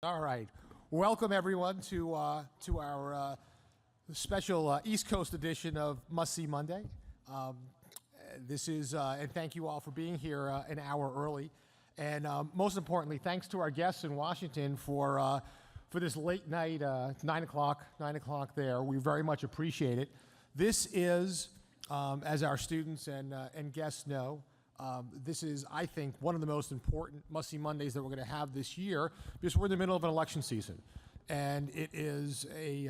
All right. Welcome, everyone, to our special East Coast edition of Must See Monday. And thank you all for being here an hour early. And most importantly, thanks to our guests in Washington for this late night, 9 o'clock there. We very much appreciate it. This is, as our students and guests know, this is, I think, one of the most important Must-See Mondays that we're going to have this year because we're in the middle of an election season. And it is a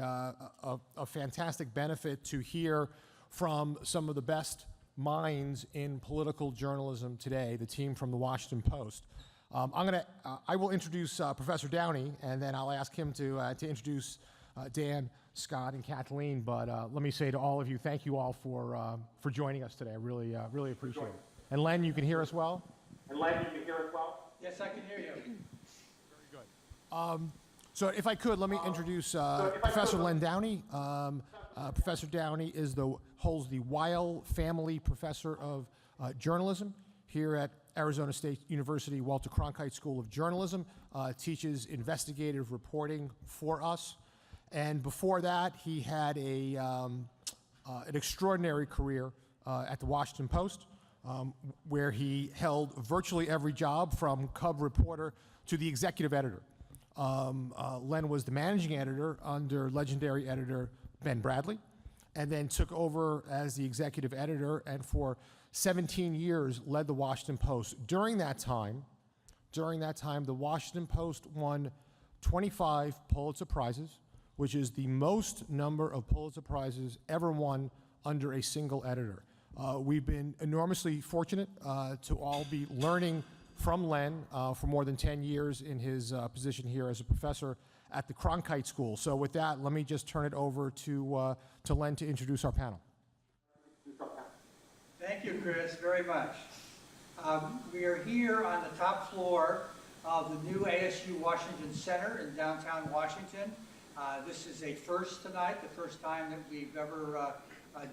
fantastic benefit to hear from some of the best minds in political journalism today, the team from the Washington Post. I will introduce Professor Downie, and then I'll ask him to introduce Dan, Scott, and Kathleen. But let me say to all of you, thank you all for joining us today. I really appreciate it. And Len, you can hear us well? Yes, I can hear you. Very good. So if I could, let me introduce Professor Len Downie. Professor Downie holds the Weil Family Professor of Journalism here at Arizona State University Walter Cronkite School of Journalism, teaches investigative reporting for us. And before that, he had an extraordinary career at the Washington Post, where he held virtually every job from cub reporter to the executive editor. Len was the managing editor under legendary editor Ben Bradley, and then took over as the executive editor, and for 17 years led the Washington Post. During that time, the Washington Post won 25 Pulitzer Prizes, which is the most number of Pulitzer Prizes ever won under a single editor. We've been enormously fortunate to all be learning from Len for more than 10 years in his position here as a professor at the Cronkite School. So with that, let me just turn it over to Len to introduce our panel. Thank you, Chris, very much. We are here on the top floor of the new ASU Washington Center in downtown Washington. This is a first tonight, the first time that we've ever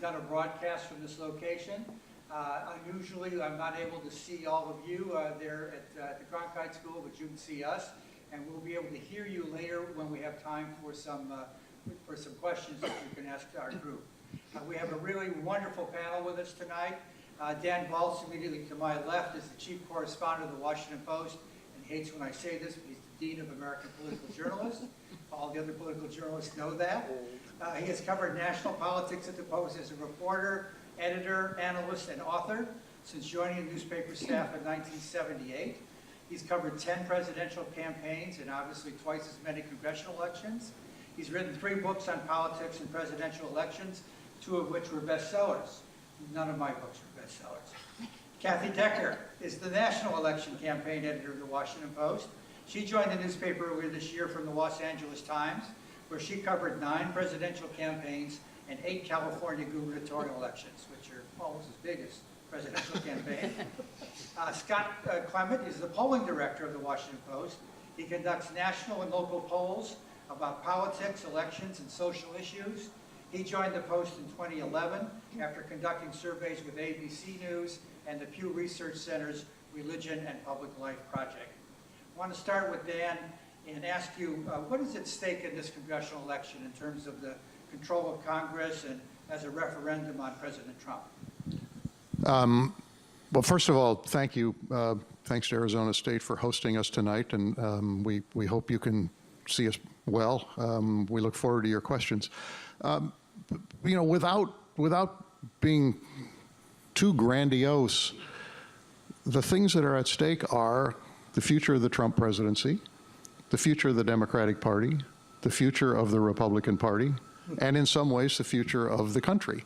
done a broadcast from this location. Unusually, I'm not able to see all of you there at the Cronkite School, but you can see us, and we'll be able to hear you later when we have time for some questions that you can ask our group. We have a really wonderful panel with us tonight. Dan Balz, immediately to my left, is the chief correspondent of the Washington Post, and he hates when I say this, but he's the dean of American political journalists. All the other political journalists know that. He has covered national politics at the Post as a reporter, editor, analyst, and author since joining the newspaper staff in 1978. He's covered 10 presidential campaigns and obviously twice as many congressional elections. He's written 3 books on politics and presidential elections, 2 of which were bestsellers. None of my books are bestsellers. Cathleen Decker is the national election campaign editor of the Washington Post. She joined the newspaper earlier this year from the Los Angeles Times, where she covered 9 presidential campaigns and 8 California gubernatorial elections, which are almost as big as presidential campaign. Scott Clement is the polling director of the Washington Post. He conducts national and local polls about politics, elections, and social issues. He joined the Post in 2011 after conducting surveys with ABC News and the Pew Research Center's Religion and Public Life Project. I want to start with Dan and ask you, what is at stake in this congressional election in terms of the control of Congress and as a referendum on President Trump? Well, first of all, thank you. Thanks to Arizona State for hosting us tonight, and we hope you can see us well. We look forward to your questions. You know, without being too grandiose, the things that are at stake are the future of the Trump presidency, the future of the Democratic Party, the future of the Republican Party, and in some ways the future of the country.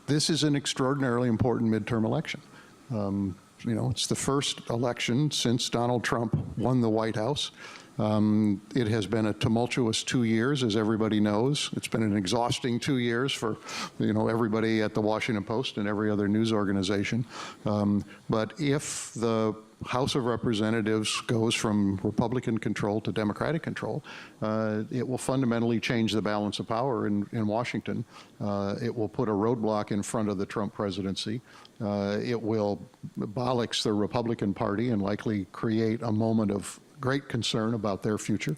This is an extraordinarily important midterm election. You know, it's the first election since Donald Trump won the White House. It has been a tumultuous 2 years, as everybody knows. It's been an exhausting 2 years for, you know, everybody at the Washington Post and every other news organization. But if the House of Representatives goes from Republican control to Democratic control, it will fundamentally change the balance of power in Washington. It will put a roadblock in front of the Trump presidency. It will bollocks the Republican Party and likely create a moment of great concern about their future.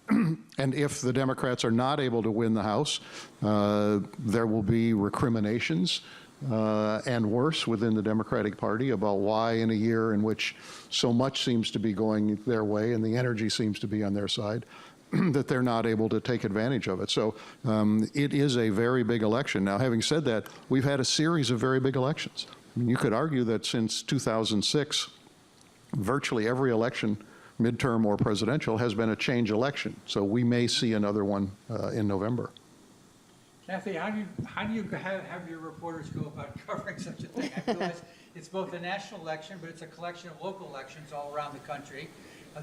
And if the Democrats are not able to win the House, there will be recriminations and worse within the Democratic Party about why in a year in which so much seems to be going their way and the energy seems to be on their side, that they're not able to take advantage of it. So it is a very big election. Now, having said that, we've had a series of very big elections. I mean, you could argue that since 2006, virtually every election, midterm or presidential, has been a change election. So we may see another one in November. Kathy, how do you have your reporters go about covering such a thing? I realize it's both a national election, but it's a collection of local elections all around the country.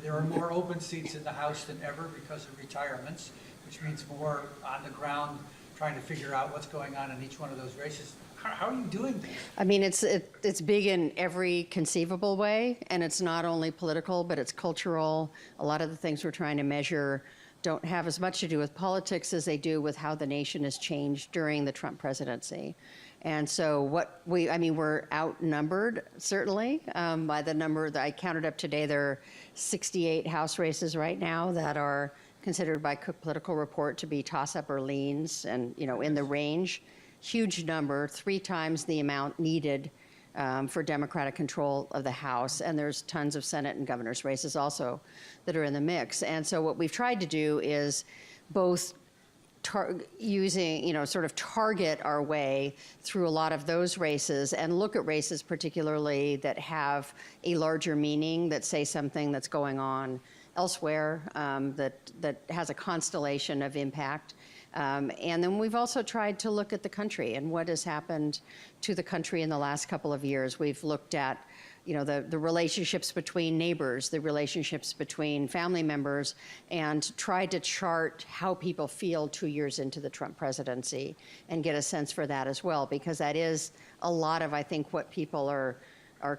There are more open seats in the House than ever because of retirements, which means more on the ground trying to figure out what's going on in each one of those races. How are you doing this? I mean, it's big in every conceivable way, and it's not only political, but it's cultural. A lot of the things we're trying to measure don't have as much to do with politics as they do with how the nation has changed during the Trump presidency. And so we're outnumbered, certainly, by the number that I counted up today. There are 68 House races right now that are considered by Cook Political Report to be toss-up or leans and, in the range. Huge number, 3 times the amount needed for Democratic control of the House. And there's tons of Senate and governor's races also that are in the mix. And so what we've tried to do is both target our way through a lot of those races and look at races particularly that have a larger meaning, that say something that's going on elsewhere, that has a constellation of impact. And then we've also tried to look at the country and what has happened to the country in the last couple of years. We've looked at the relationships between neighbors, the relationships between family members, and tried to chart how people feel 2 years into the Trump presidency and get a sense for that as well, because that is a lot of, I think, what people are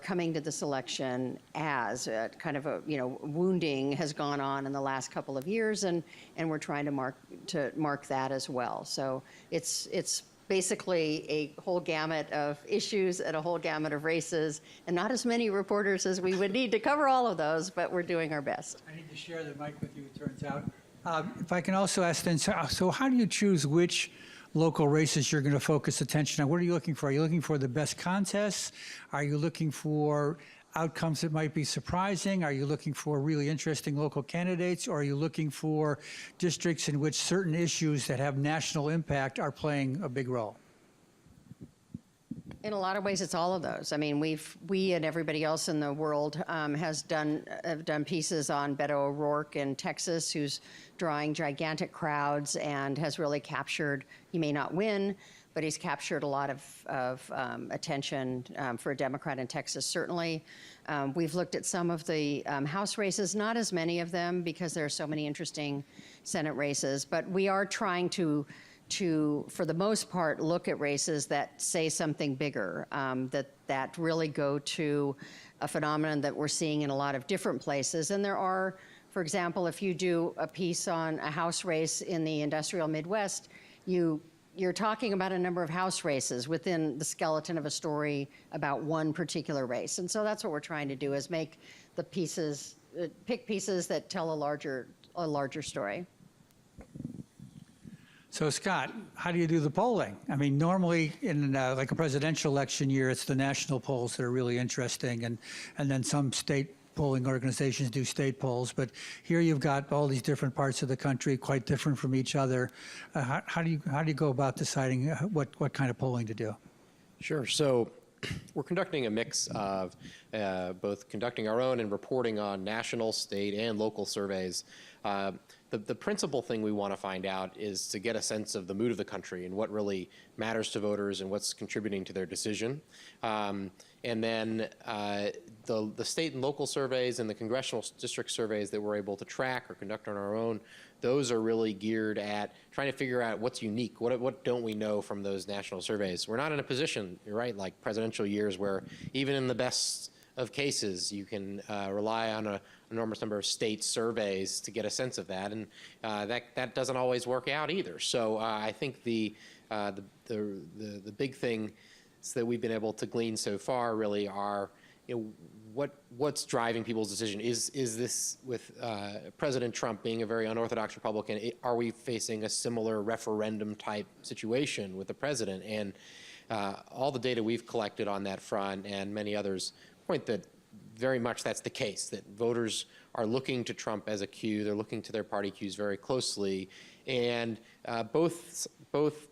coming to this election as kind of a, wounding has gone on in the last couple of years, and we're trying to mark that as well. So it's basically a whole gamut of issues and a whole gamut of races, and not as many reporters as we would need to cover all of those, but we're doing our best. I need to share the mic with you, it turns out. If I can also ask then, so how do you choose which local races you're going to focus attention on? What are you looking for? Are you looking for the best contests? Are you looking for outcomes that might be surprising? Are you looking for really interesting local candidates? Or are you looking for districts in which certain issues that have national impact are playing a big role? In a lot of ways, it's all of those. I mean, we and everybody else in the world have done pieces on Beto O'Rourke in Texas, who's drawing gigantic crowds and has really captured, he may not win, but he's captured a lot of attention for a Democrat in Texas, certainly. We've looked at some of the House races, not as many of them because there are so many interesting Senate races, but we are trying to, for the most part, look at races that say something bigger, that really go to a phenomenon that we're seeing in a lot of different places. And there are, for example, if you do a piece on a House race in the industrial Midwest, you're talking about a number of House races within the skeleton of a story about one particular race. And so that's what we're trying to do, is make the pieces, pick pieces that tell a larger story. So Scott, how do you do the polling? I mean, normally in like a presidential election year, it's the national polls that are really interesting, and then some state polling organizations do state polls. But here you've got all these different parts of the country, quite different from each other. How do you go about deciding what kind of polling to do? Sure. So we're conducting a mix of both conducting our own and reporting on national, state, and local surveys. The principal thing we want to find out is to get a sense of the mood of the country and what really matters to voters and what's contributing to their decision. And then the state and local surveys and the congressional district surveys that we're able to track or conduct on our own, those are really geared at trying to figure out what's unique, what don't we know from those national surveys. We're not in a position, you're right, like presidential years where even in the best of cases, you can rely on an enormous number of state surveys to get a sense of that, and that doesn't always work out either. So I think the big thing that we've been able to glean so far really are, what's driving people's decision? Is this with President Trump being a very unorthodox Republican? Are we facing a similar referendum type situation with the president? And all the data we've collected on that front and many others point that very much that's the case, that voters are looking to Trump as a cue. They're looking to their party cues very closely. And both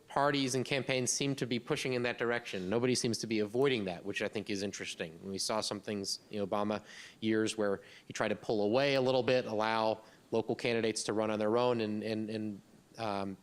parties and campaigns seem to be pushing in that direction. Nobody seems to be avoiding that, which I think is interesting. We saw some things in Obama years where he tried to pull away a little bit, allow local candidates to run on their own, and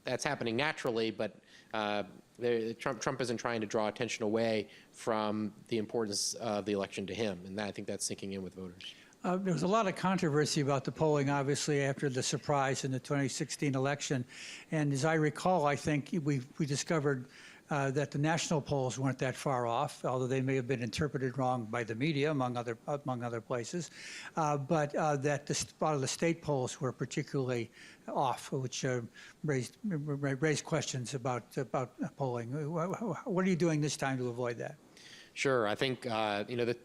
that's happening naturally, but Trump isn't trying to draw attention away from the importance of the election to him, and I think that's sinking in with voters. There was a lot of controversy about the polling, obviously, after the surprise in the 2016 election. And as I recall, I think we discovered that the national polls weren't that far off, although they may have been interpreted wrong by the media, among other places. But that a lot of the state polls were particularly off, which raised questions about polling. What are you doing this time to avoid that? Sure. I think the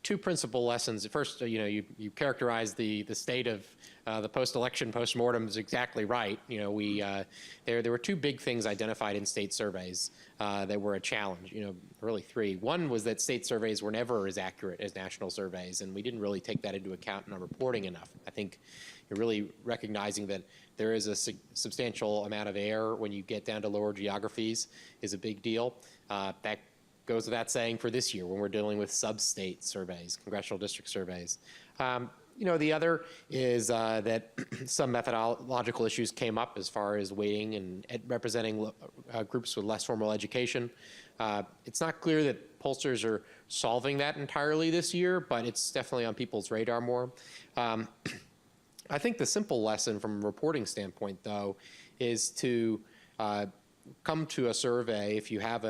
two principal lessons. First, you characterize the state of the post-election postmortem is exactly right. There were two big things identified in state surveys that were a challenge. Really three. One was that state surveys were never as accurate as national surveys, and we didn't really take that into account in our reporting enough. I think you're really recognizing that there is a substantial amount of error when you get down to lower geographies is a big deal. That goes without saying for this year when we're dealing with sub-state surveys, congressional district surveys. The other is that some methodological issues came up as far as weighting and representing groups with less formal education. It's not clear that pollsters are solving that entirely this year, but it's definitely on people's radar more. I think the simple lesson from a reporting standpoint, though, is to come to a survey if you have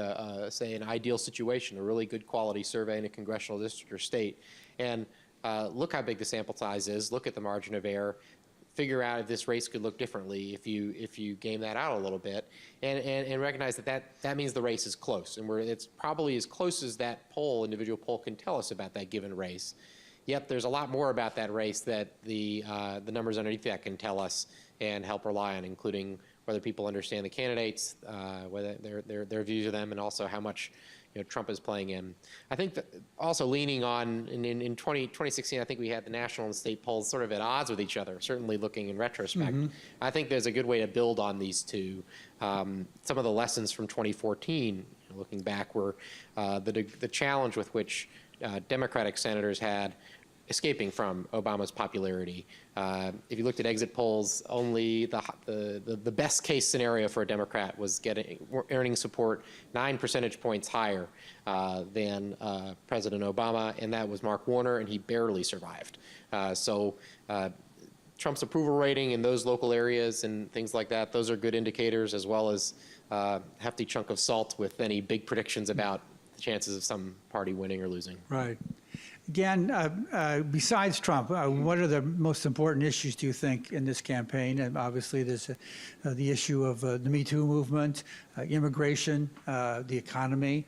say, an ideal situation, a really good quality survey in a congressional district or state, and look how big the sample size is, look at the margin of error, figure out if this race could look differently if you game that out a little bit, and recognize that means the race is close, and it's probably as close as that individual poll can tell us about that given race. Yet there's a lot more about that race that the numbers underneath that can tell us and help rely on, including whether people understand the candidates, whether their views of them, and also how much Trump is playing in. I think that also leaning on, in 2016, I think we had the national and state polls sort of at odds with each other, certainly looking in retrospect. Mm-hmm. I think there's a good way to build on these two. Some of the lessons from 2014, looking back, were the challenge with which Democratic senators had escaping from Obama's popularity. If you looked at exit polls, only the best case scenario for a Democrat was earning support 9 percentage points higher than President Obama, and that was Mark Warner, and he barely survived. Trump's approval rating in those local areas and things like that, those are good indicators, as well as a hefty chunk of salt with any big predictions about the chances of some party winning or losing. Right. Again, besides Trump, what are the most important issues, do you think, in this campaign? And obviously, there's the issue of the Me Too movement, immigration, the economy.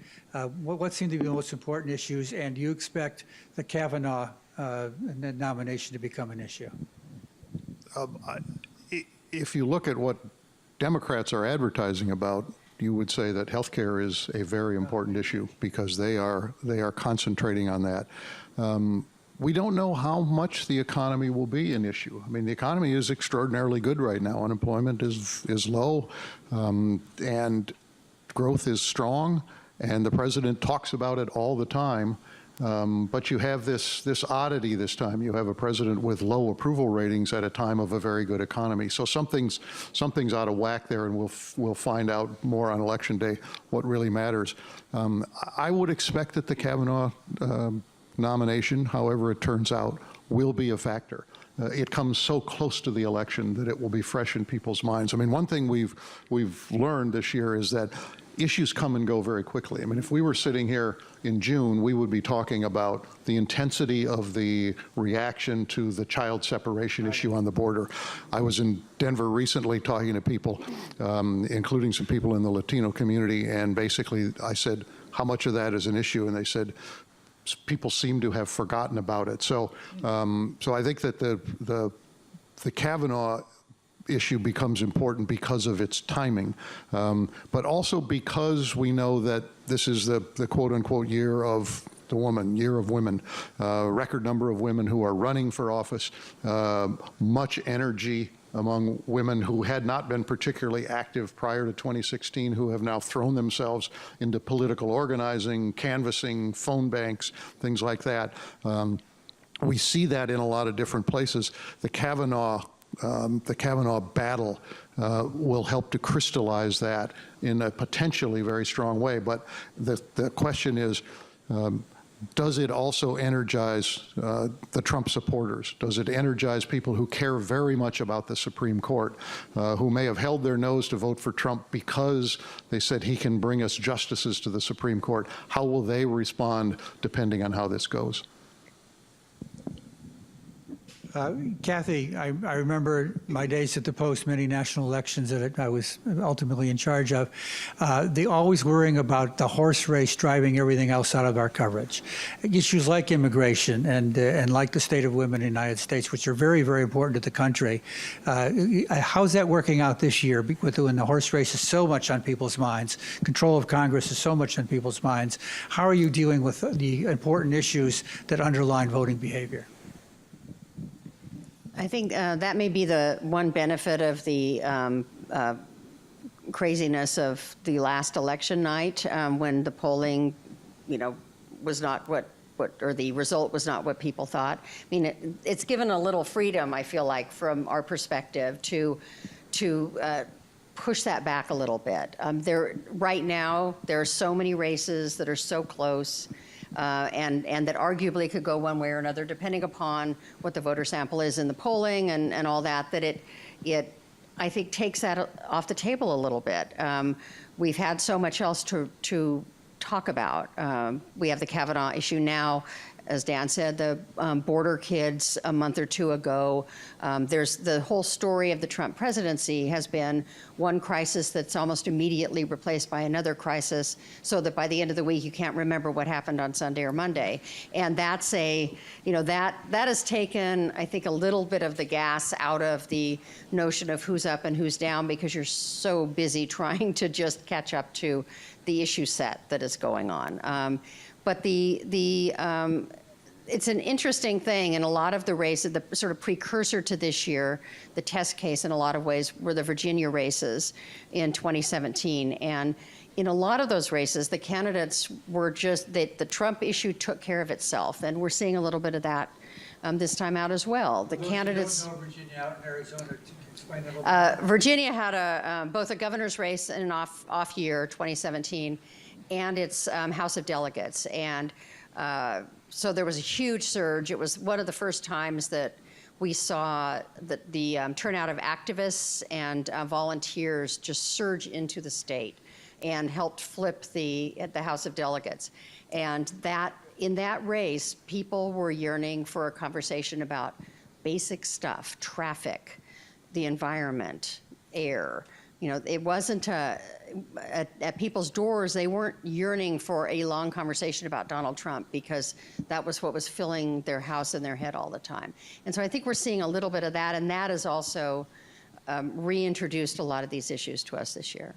What seem to be the most important issues? And do you expect the Kavanaugh nomination to become an issue? If you look at what Democrats are advertising about, you would say that health care is a very important issue because they are concentrating on that. We don't know how much the economy will be an issue. I mean, the economy is extraordinarily good right now. Unemployment is low, and growth is strong, and the president talks about it all the time. But you have this oddity this time. You have a president with low approval ratings at a time of a very good economy. So something's out of whack there, and we'll find out more on Election Day what really matters. I would expect that the Kavanaugh nomination, however it turns out, will be a factor. It comes so close to the election that it will be fresh in people's minds. I mean, one thing we've learned this year is that issues come and go very quickly. I mean, if we were sitting here in June, we would be talking about the intensity of the reaction to the child separation issue on the border. I was in Denver recently talking to people, including some people in the Latino community, and basically I said, how much of that is an issue? And they said, people seem to have forgotten about it. So, so I think that the Kavanaugh issue becomes important because of its timing, but also because we know that this is the quote-unquote year of the woman, year of women, record number of women who are running for office, much energy among women who had not been particularly active prior to 2016, who have now thrown themselves into political organizing, canvassing, phone banks, things like that. We see that in a lot of different places. The Kavanaugh battle will help to crystallize that in a potentially very strong way. But the question is, does it also energize the Trump supporters? Does it energize people who care very much about the Supreme Court, who may have held their nose to vote for Trump because they said he can bring us justices to the Supreme Court? How will they respond depending on how this goes? Kathy, I remember my days at the Post, many national elections that I was ultimately in charge of. They always worrying about the horse race driving everything else out of our coverage. Issues like immigration and like the state of women in the United States, which are very, very important to the country. How's that working out this year when the horse race is so much on people's minds? Control of Congress is so much on people's minds. How are you dealing with the important issues that underline voting behavior? I think that may be the one benefit of the craziness of the last election night, when the polling, was not what or the result was not what people thought. I mean, it's given a little freedom, I feel like, from our perspective to push that back a little bit. Right now, there are so many races that are so close. And that arguably could go one way or another, depending upon what the voter sample is in the polling and all that, that it I think, takes that off the table a little bit. We've had so much else to talk about. We have the Kavanaugh issue now. As Dan said, the border kids a month or two ago. There's the whole story of the Trump presidency has been one crisis that's almost immediately replaced by another crisis, so that by the end of the week you can't remember what happened on Sunday or Monday. And that's that has taken, I think, a little bit of the gas out of the notion of who's up and who's down, because you're so busy trying to just catch up to the issue set that is going on. But it's an interesting thing in a lot of the races. The sort of precursor to this year, the test case in a lot of ways, were the Virginia races in 2017. And in a lot of those races, the candidates were just, the Trump issue took care of itself. And we're seeing a little bit of that this time out as well. The candidates. Who don't know Virginia out in Arizona, explain that a little bit. Virginia had both a governor's race and an off year, 2017. And its House of Delegates. And so there was a huge surge. It was one of the first times that we saw the turnout of activists and volunteers just surge into the state and helped flip the House of Delegates. And in that race, people were yearning for a conversation about basic stuff: traffic, the environment, air. It wasn't at people's doors. They weren't yearning for a long conversation about Donald Trump, because that was what was filling their house and their head all the time. And so I think we're seeing a little bit of that, and that has also reintroduced a lot of these issues to us this year.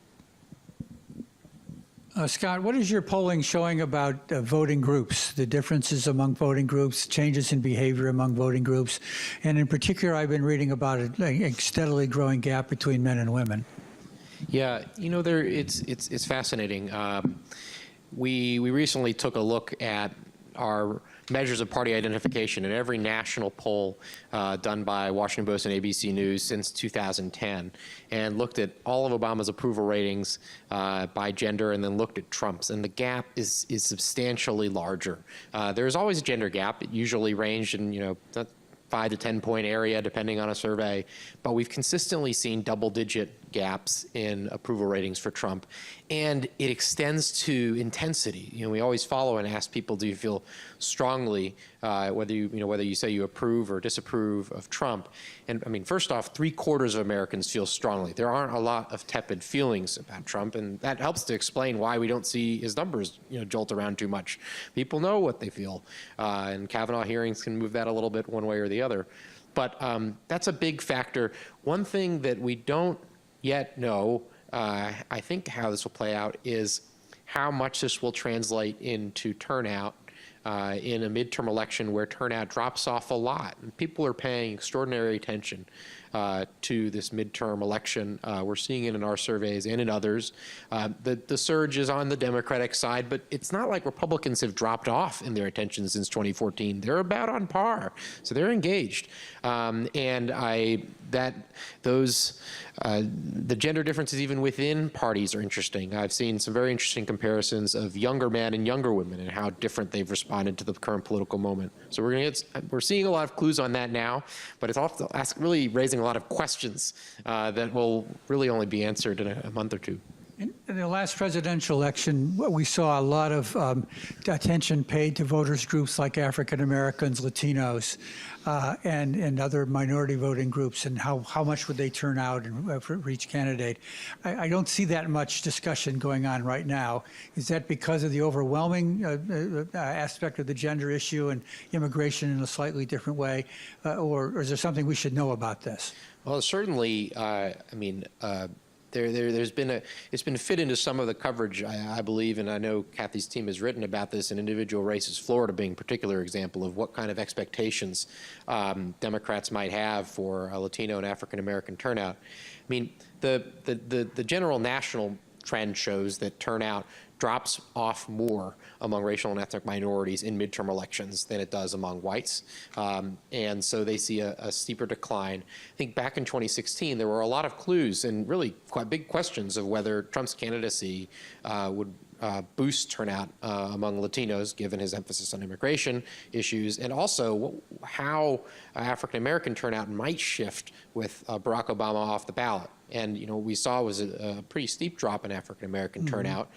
Scott, what is your polling showing about voting groups, the differences among voting groups, changes in behavior among voting groups? And in particular, I've been reading about a steadily growing gap between men and women. Yeah, it's fascinating. We recently took a look at our measures of party identification in every national poll done by Washington Post and ABC News since 2010, and looked at all of Obama's approval ratings by gender, and then looked at Trump's, and the gap is substantially larger. There's always a gender gap. It usually ranged in 5 to 10 point area, depending on a survey. But we've consistently seen double-digit gaps in approval ratings for Trump, and it extends to intensity. You know, we always follow and ask people, do you feel strongly, whether you say you approve or disapprove of Trump? And I mean, first off, 3/4 of Americans feel strongly. There aren't a lot of tepid feelings about Trump, and that helps to explain why we don't see his numbers, jolt around too much. People know what they feel, and Kavanaugh hearings can move that a little bit one way or the other. But that's a big factor. One thing that we don't yet know, I think how this will play out, is how much this will translate into turnout in a midterm election where turnout drops off a lot. And people are paying extraordinary attention to this midterm election. We're seeing it in our surveys and in others. The surge is on the Democratic side, but it's not like Republicans have dropped off in their attention since 2014. They're about on par, so they're engaged. The gender differences even within parties are interesting. I've seen some very interesting comparisons of younger men and younger women and how different they've responded to the current political moment. So we're seeing a lot of clues on that now, but it's also really raising a lot of questions that will really only be answered in a month or two. In the last presidential election, we saw a lot of attention paid to voters groups like African Americans, Latinos, and other minority voting groups, and how much would they turn out for each candidate. I don't see that much discussion going on right now. Is that because of the overwhelming aspect of the gender issue and immigration in a slightly different way, or is there something we should know about this? Well, certainly, it's been fit into some of the coverage, I believe, and I know Kathy's team has written about this in individual races, Florida being a particular example of what kind of expectations Democrats might have for a Latino and African American turnout. I mean, the general national trend shows that turnout drops off more among racial and ethnic minorities in midterm elections than it does among whites. And so they see a steeper decline. I think back in 2016, there were a lot of clues and really quite big questions of whether Trump's candidacy would boost turnout among Latinos, given his emphasis on immigration issues, and also how African-American turnout might shift with Barack Obama off the ballot. And what we saw was a pretty steep drop in African-American turnout.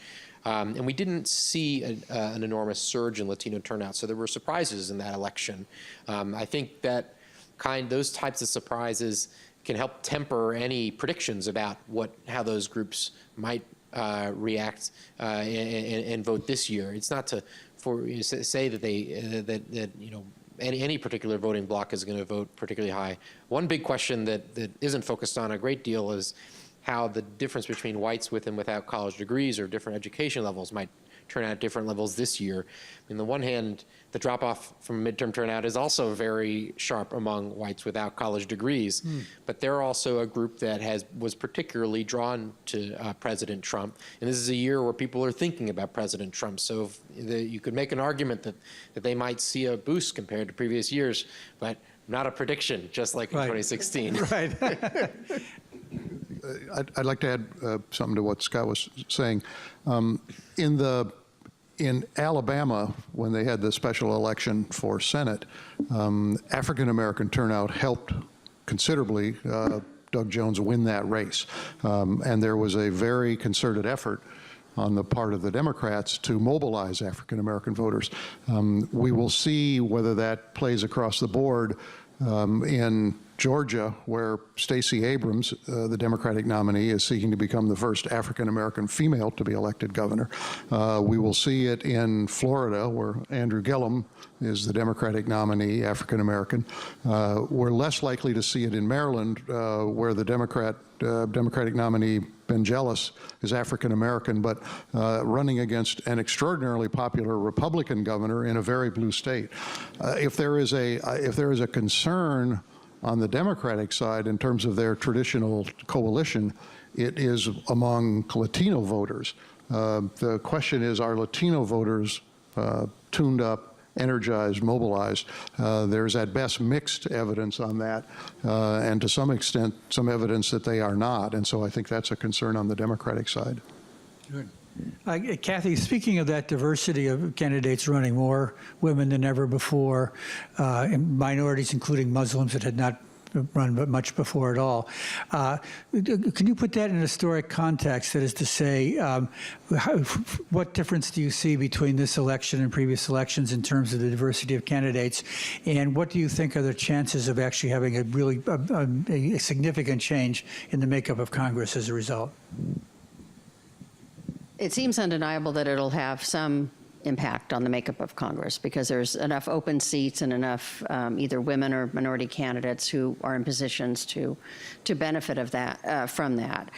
And we didn't see an enormous surge in Latino turnout, so there were surprises in that election. I think that those types of surprises can help temper any predictions about how those groups might react and vote this year. It's not to say that any particular voting bloc is going to vote particularly high. One big question that isn't focused on a great deal is how the difference between whites with and without college degrees or different education levels might turn out at different levels this year. On the one hand, the drop-off from midterm turnout is also very sharp among whites without college degrees, but they're also a group that was particularly drawn to President Trump. And this is a year where people are thinking about President Trump. So you could make an argument that they might see a boost compared to previous years, but not a prediction, just like in 2016. Right. I'd like to add something to what Scott was saying. In Alabama, when they had the special election for Senate, African-American turnout helped considerably Doug Jones win that race. And there was a very concerted effort on the part of the Democrats to mobilize African-American voters. We will see whether that plays across the board in Georgia, where Stacey Abrams, the Democratic nominee, is seeking to become the first African-American female to be elected governor. We will see it in Florida, where Andrew Gillum is the Democratic nominee, African-American. We're less likely to see it in Maryland, where the Democratic nominee, Ben Jealous, is African-American, but running against an extraordinarily popular Republican governor in a very blue state. If there is a concern on the Democratic side in terms of their traditional coalition, it is among Latino voters. The question is, are Latino voters tuned up, energized, mobilized? There's at best mixed evidence on that, and to some extent, some evidence that they are not. And so I think that's a concern on the Democratic side. Good. Kathy, speaking of that diversity of candidates running, more women than ever before, and minorities, including Muslims that had not run but much before at all. Can you put that in a historic context? That is to say, what difference do you see between this election and previous elections in terms of the diversity of candidates? And what do you think are the chances of actually having a really a significant change in the makeup of Congress as a result? It seems undeniable that it'll have some impact on the makeup of Congress because there's enough open seats and enough either women or minority candidates who are in positions to benefit of that from that.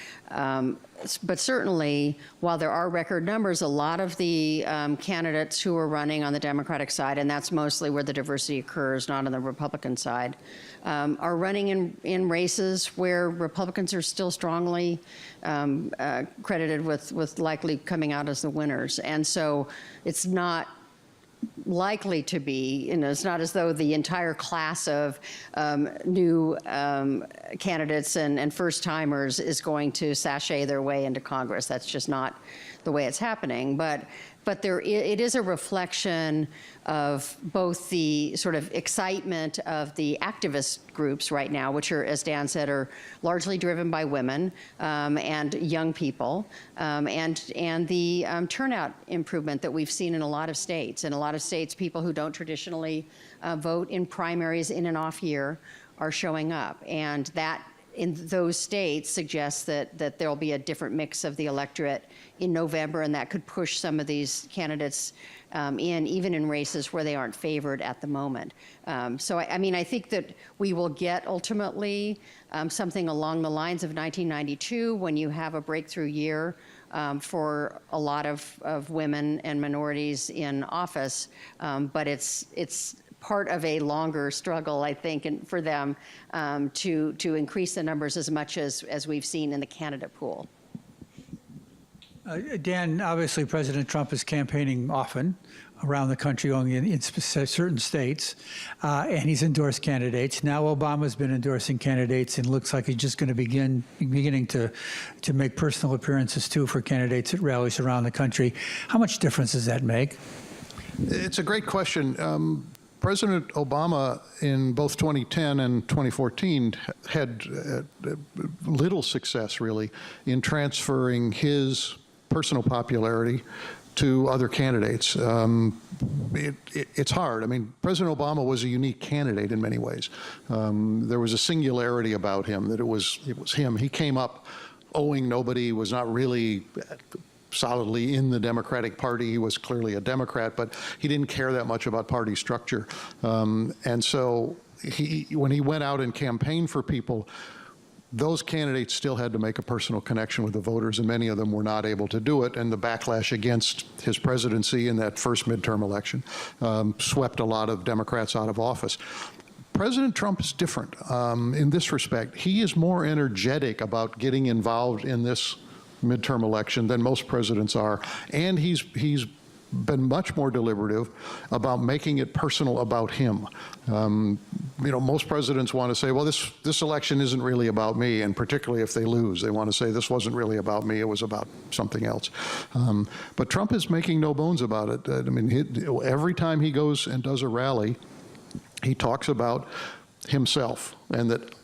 But certainly, while there are record numbers, a lot of the candidates who are running on the Democratic side, and that's mostly where the diversity occurs, not on the Republican side, are running in races where Republicans are still strongly credited with likely coming out as the winners. And so it's not likely to be, it's not as though the entire class of new candidates and first-timers is going to sashay their way into Congress. That's just not the way it's happening. But it is a reflection of both the sort of excitement of the activist groups right now, which are, as Dan said, are largely driven by women and young people, and the turnout improvement that we've seen in a lot of states. In a lot of states, people who don't traditionally vote in primaries in an off year are showing up, and that in those states suggests that there'll be a different mix of the electorate in November, and that could push some of these candidates even in races where they aren't favored at the moment. So, I mean, I think that we will get ultimately something along the lines of 1992 when you have a breakthrough year for a lot of women and minorities in office, but it's part of a longer struggle, I think, and for them to increase the numbers as much as we've seen in the candidate pool. Dan, obviously President Trump is campaigning often around the country, only in certain states, and he's endorsed candidates. Now Obama's been endorsing candidates and looks like he's just going to beginning to make personal appearances too for candidates at rallies around the country. How much difference does that make? It's a great question. President Obama in both 2010 and 2014 had little success, really, in transferring his personal popularity to other candidates. It's hard. I mean, President Obama was a unique candidate in many ways. There was a singularity about him, that it was him. He came up owing nobody, was not really solidly in the Democratic Party. He was clearly a Democrat, but he didn't care that much about party structure. And so when he went out and campaigned for people, those candidates still had to make a personal connection with the voters, and many of them were not able to do it. And the backlash against his presidency in that first midterm election swept a lot of Democrats out of office. President Trump is different in this respect. He is more energetic about getting involved in this midterm election than most presidents are, and he's been much more deliberative about making it personal about him. You know, most presidents want to say, well, this election isn't really about me, and particularly if they lose, they want to say this wasn't really about me, it was about something else. But Trump is making no bones about it. I mean, every time he goes and does a rally, he talks about himself and that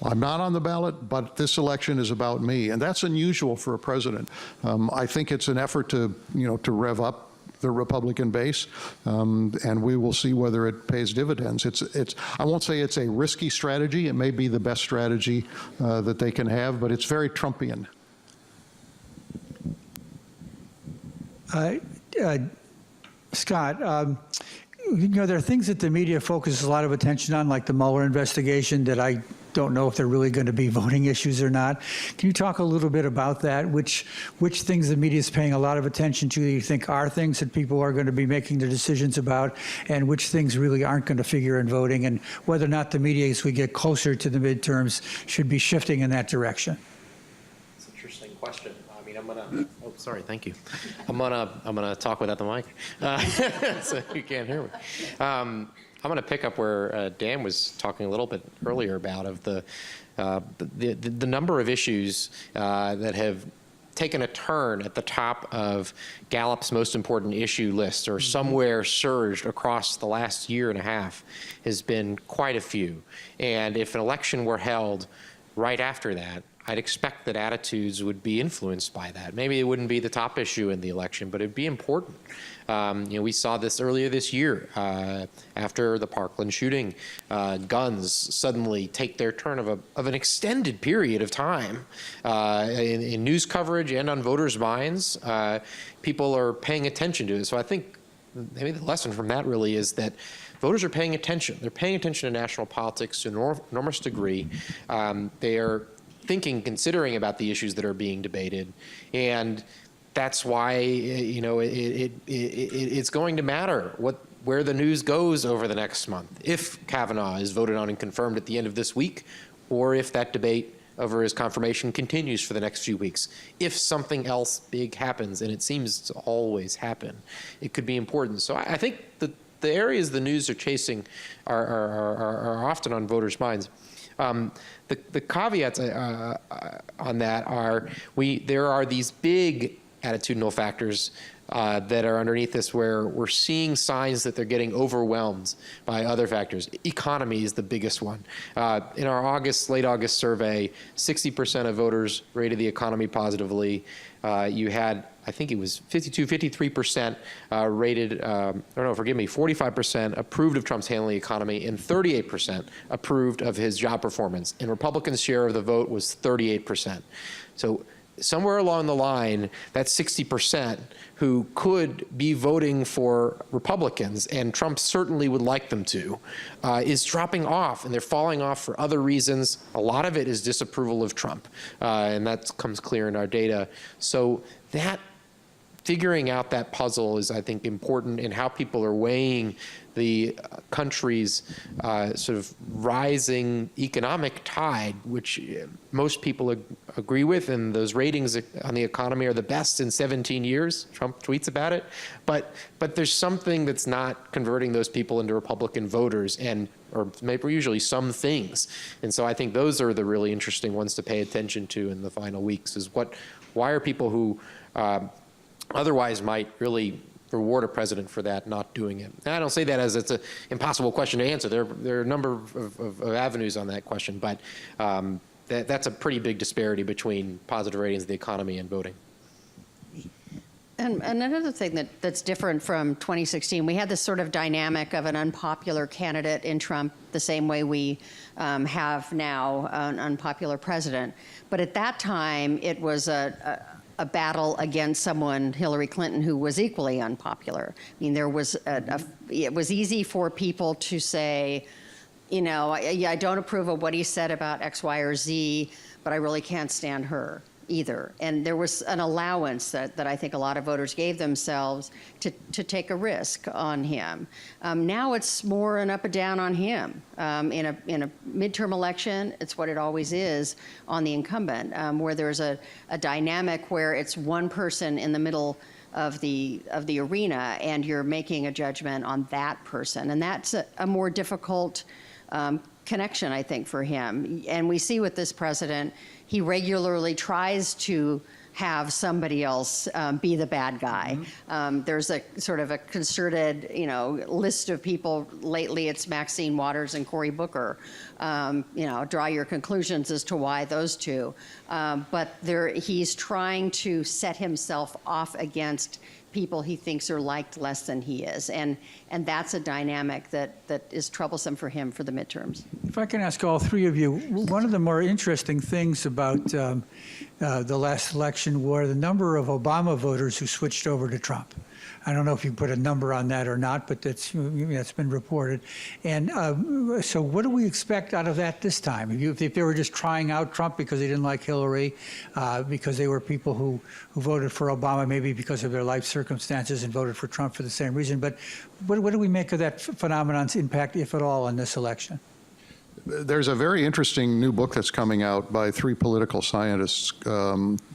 I'm not on the ballot, but this election is about me, and that's unusual for a president. I think it's an effort to, to rev up the Republican base, and we will see whether it pays dividends. I won't say it's a risky strategy. It may be the best strategy that they can have, but it's very Trumpian. Scott, there are things that the media focuses a lot of attention on, like the Mueller investigation, that I don't know if they're really going to be voting issues or not. Can you talk a little bit about that? Which things the media is paying a lot of attention to that you think are things that people are going to be making their decisions about, and which things really aren't going to figure in voting, and whether or not the media, as we get closer to the midterms, should be shifting in that direction? It's an interesting question. I mean, I'm gonna. Oh, sorry. Thank you. I'm gonna talk without the mic, so you can't hear me. I'm going to pick up where Dan was talking a little bit earlier about the number of issues that have taken a turn at the top of Gallup's most important issue list, or somewhere surged across the last year and a half, has been quite a few. And if an election were held right after that, I'd expect that attitudes would be influenced by that. Maybe it wouldn't be the top issue in the election, but it'd be important. We saw this earlier this year after the Parkland shooting. Guns suddenly take their turn of an extended period of time in news coverage and on voters' minds. People are paying attention to it. So I think maybe the lesson from that really is that voters are paying attention. They're paying attention to national politics to an enormous degree. They are considering about the issues that are being debated, and that's why it's going to matter where the news goes over the next month. If Kavanaugh is voted on and confirmed at the end of this week, or if that debate over his confirmation continues for the next few weeks. If something else big happens, and it seems to always happen, it could be important. So I think the areas the news are chasing are often on voters' minds. The caveats on that are there are these big attitudinal factors that are underneath this, where we're seeing signs that they're getting overwhelmed by other factors. Economy is the biggest one. In our late August survey, 60% of voters rated the economy positively. You had, I think it was 53% rated, 45% approved of Trump's handling of the economy, and 38% approved of his job performance. And Republicans' share of the vote was 38%. So somewhere along the line, that 60% who could be voting for Republicans, and Trump certainly would like them to, is dropping off, and they're falling off for other reasons. A lot of it is disapproval of Trump, and that comes clear in our data. So that figuring out that puzzle is, I think, important in how people are weighing the country's sort of rising economic tide, which most people agree with, and those ratings on the economy are the best in 17 years. Trump tweets about it. But there's something that's not converting those people into Republican voters, or maybe usually some things. And so I think those are the really interesting ones to pay attention to in the final weeks, is why are people who otherwise might really reward a president for that not doing it? And I don't say that as it's an impossible question to answer. There are a number of avenues on that question, but that's a pretty big disparity between positive ratings of the economy and voting. And another thing that's different from 2016, we had this sort of dynamic of an unpopular candidate in Trump, the same way we have now an unpopular president. But at that time, it was a battle against someone, Hillary Clinton, who was equally unpopular. I mean, there was it was easy for people to say, I don't approve of what he said about X, Y, or Z, but I really can't stand her either. And there was an allowance that I think a lot of voters gave themselves to take a risk on him. Now it's more an up and down on him. In a midterm election, it's what it always is on the incumbent, where there's a dynamic where it's one person in the middle of the arena, and you're making a judgment on that person. And that's a more difficult connection, I think, for him. And we see with this president, he regularly tries to have somebody else be the bad guy. Mm-hmm. There's a sort of a concerted, list of people. Lately, it's Maxine Waters and Cory Booker. Draw your conclusions as to why those two. But he's trying to set himself off against people he thinks are liked less than he is. And that's a dynamic that is troublesome for him for the midterms. If I can ask all three of you, one of the more interesting things about the last election were the number of Obama voters who switched over to Trump. I don't know if you put a number on that or not, but that's been reported. And so what do we expect out of that this time? If they were just trying out Trump because they didn't like Hillary, because they were people who voted for Obama maybe because of their life circumstances and voted for Trump for the same reason, but what do we make of that phenomenon's impact, if at all, on this election? There's a very interesting new book that's coming out by 3 political scientists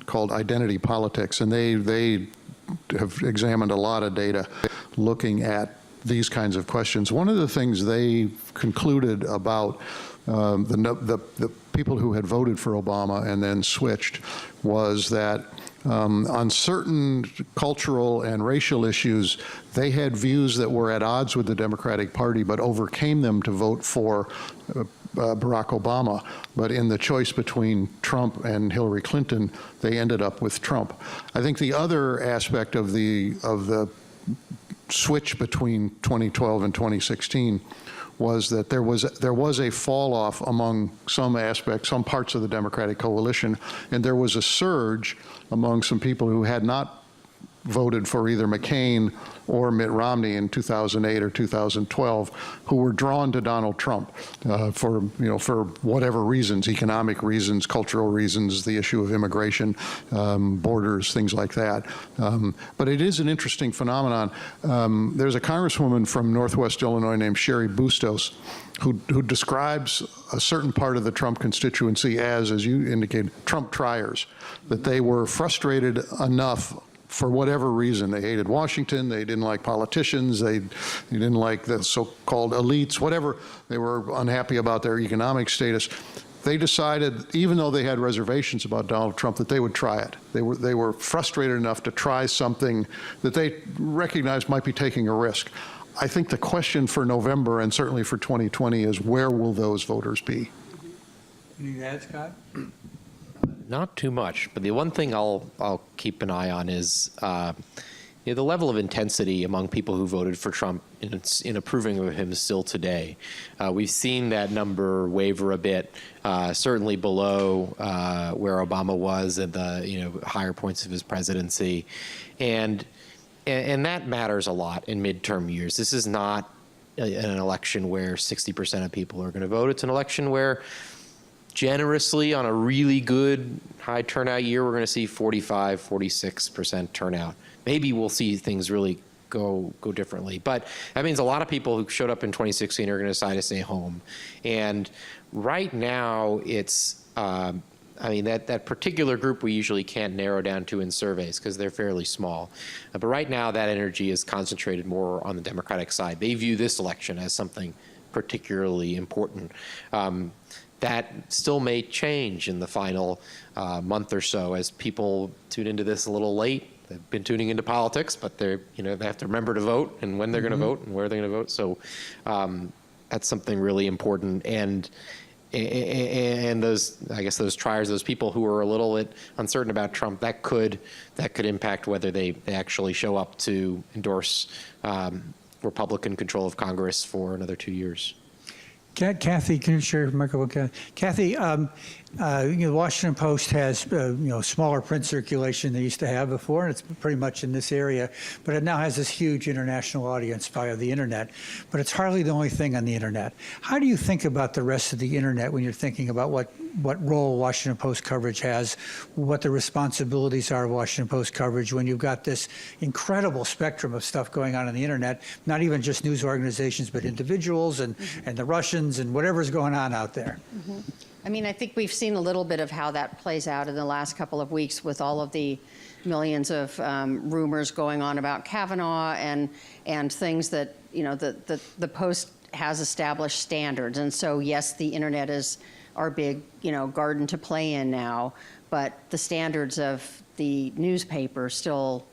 called Identity Politics, and they have examined a lot of data looking at these kinds of questions. One of the things they concluded about the people who had voted for Obama and then switched was that On certain cultural and racial issues, they had views that were at odds with the Democratic Party, but overcame them to vote for Barack Obama. But in the choice between Trump and Hillary Clinton, they ended up with Trump. I think the other aspect of the switch between 2012 and 2016 was that there was a fall off among some aspects, some parts of the Democratic coalition, and there was a surge among some people who had not voted for either McCain or Mitt Romney in 2008 or 2012, who were drawn to Donald Trump for whatever reasons, economic reasons, cultural reasons, the issue of immigration, borders, things like that. But it is an interesting phenomenon. There's a congresswoman from Northwest Illinois named Sherry Bustos who describes a certain part of the Trump constituency as you indicated, Trump triers, that they were frustrated enough for whatever reason. They hated Washington, they didn't like politicians, they didn't like the so-called elites, whatever. They were unhappy about their economic status. They decided, even though they had reservations about Donald Trump, that they would try it. They were frustrated enough to try something that they recognized might be taking a risk. I think the question for November, and certainly for 2020, is where will those voters be? Anything to add, Scott? Not too much, but the one thing I'll keep an eye on is the level of intensity among people who voted for Trump in approving of him still today. We've seen that number waver a bit, certainly below where Obama was at the higher points of his presidency, and that matters a lot in midterm years. This is not an election where 60% of people are going to vote. It's an election where, generously, on a really good high turnout year, we're going to see 45, 46% turnout. Maybe we'll see things really go differently. But that means a lot of people who showed up in 2016 are going to decide to stay home. And right now, it's, that particular group we usually can't narrow down to in surveys because they're fairly small. But right now, that energy is concentrated more on the Democratic side. They view this election as something particularly important. That still may change in the final month or so as people tune into this a little late. They've been tuning into politics, but they have to remember to vote and when they're going to vote and where they're going to vote. So that's something really important. And those, I guess, those triers, those people who are a little bit uncertain about Trump, that could impact whether they actually show up to endorse Republican control of Congress for another 2 years. Kathy, can you share your microphone? Kathy, the Washington Post has smaller print circulation than they used to have before, and it's pretty much in this area. But it now has this huge international audience via the internet. But it's hardly the only thing on the internet. How do you think about the rest of the internet when you're thinking about what role Washington Post coverage has, what the responsibilities are of Washington Post coverage when you've got this incredible spectrum of stuff going on the internet, not even just news organizations, but individuals and the Russians and whatever's going on out there? Mm-hmm. I mean, I think we've seen a little bit of how that plays out in the last couple of weeks with all of the millions of rumors going on about Kavanaugh and things that, the Post has established standards. And so, yes, the internet is our big, garden to play in now, but the standards of the newspaper still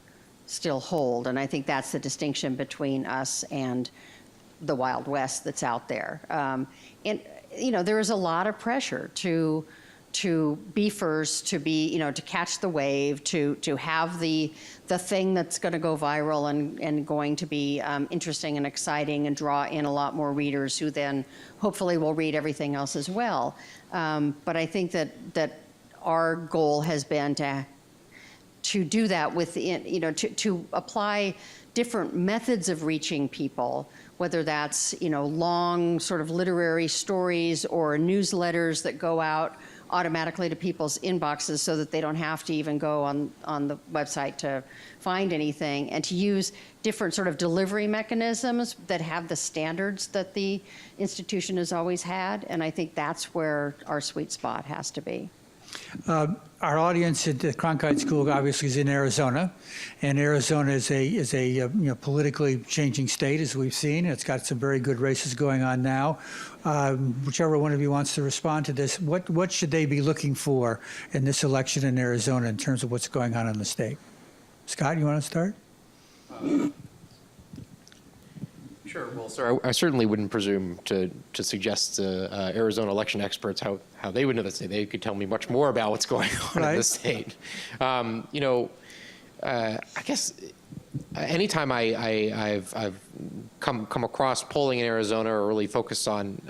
hold. And I think that's the distinction between us and the Wild West that's out there. There is a lot of pressure to be first, to be, to catch the wave, to have the thing that's going to go viral and going to be interesting and exciting and draw in a lot more readers who then hopefully will read everything else as well. But I think that our goal has been to do that within, to apply different methods of reaching people, whether that's, long sort of literary stories or newsletters that go out automatically to people's inboxes so that they don't have to even go on the website to find anything, and to use different sort of delivery mechanisms that have the standards that the institution has always had. And I think that's where our sweet spot has to be. Our audience at the Cronkite School obviously is in Arizona, and Arizona is a politically changing state, as we've seen. It's got some very good races going on now. Whichever one of you wants to respond to this, what should they be looking for in this election in Arizona in terms of what's going on in the state? Scott, you want to start? Sure. Well, sir, I certainly wouldn't presume to suggest to Arizona election experts how they would know the state. They could tell me much more about what's going on in the state. I guess anytime I've come across polling in Arizona or really focused on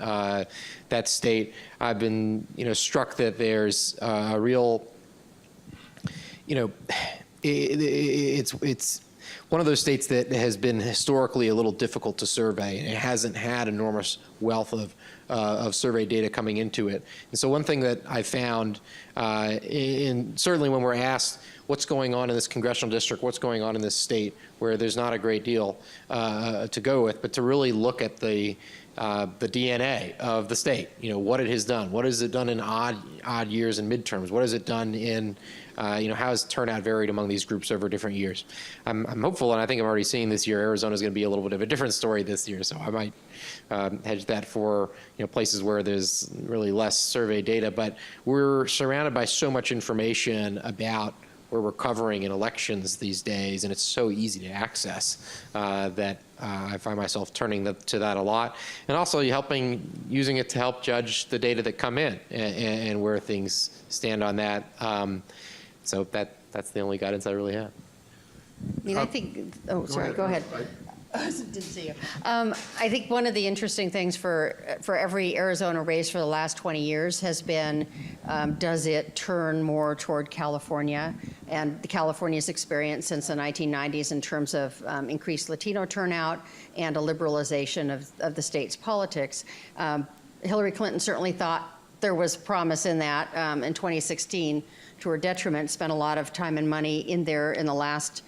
that state, I've been struck that there's a real it's one of those states that has been historically a little difficult to survey, and it hasn't had enormous wealth of survey data coming into it. And so one thing that I found, certainly when we're asked what's going on in this congressional district, what's going on in this state, where there's not a great deal to go with, but to really look at the DNA of the state, what it has done. What has it done in odd years and midterms? What has it done in how has turnout varied among these groups over different years? I'm hopeful, and I think I'm already seeing this year, Arizona is going to be a little bit of a different story this year. So I might hedge that for places where there's really less survey data. But we're surrounded by so much information about where we're covering in elections these days, and it's so easy to access that I find myself turning to that a lot, and also using it to help judge the data that come in and where things stand on that. So that's the only guidance I really have. I mean, I think, oh, sorry, go ahead. Didn't see you. I think one of the interesting things for every Arizona race for the last 20 years has been, does it turn more toward California and California's experience since the 1990s in terms of increased Latino turnout and a liberalization of the state's politics. Hillary Clinton certainly thought there was promise in that in 2016 to her detriment, spent a lot of time and money in there in the last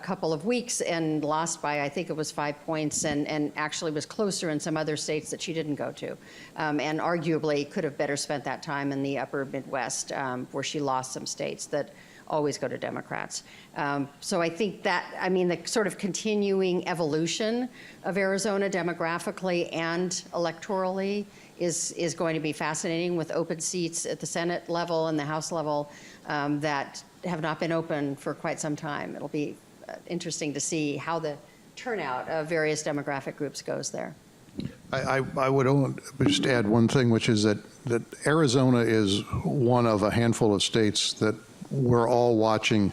couple of weeks and lost by, I think it was 5 points, and actually was closer in some other states that she didn't go to. And arguably could have better spent that time in the upper Midwest where she lost some states that always go to Democrats. So I think that, the sort of continuing evolution of Arizona demographically and electorally is going to be fascinating, with open seats at the Senate level and the House level that have not been open for quite some time. It'll be interesting to see how the turnout of various demographic groups goes there. I would just add one thing, which is that Arizona is one of a handful of states that we're all watching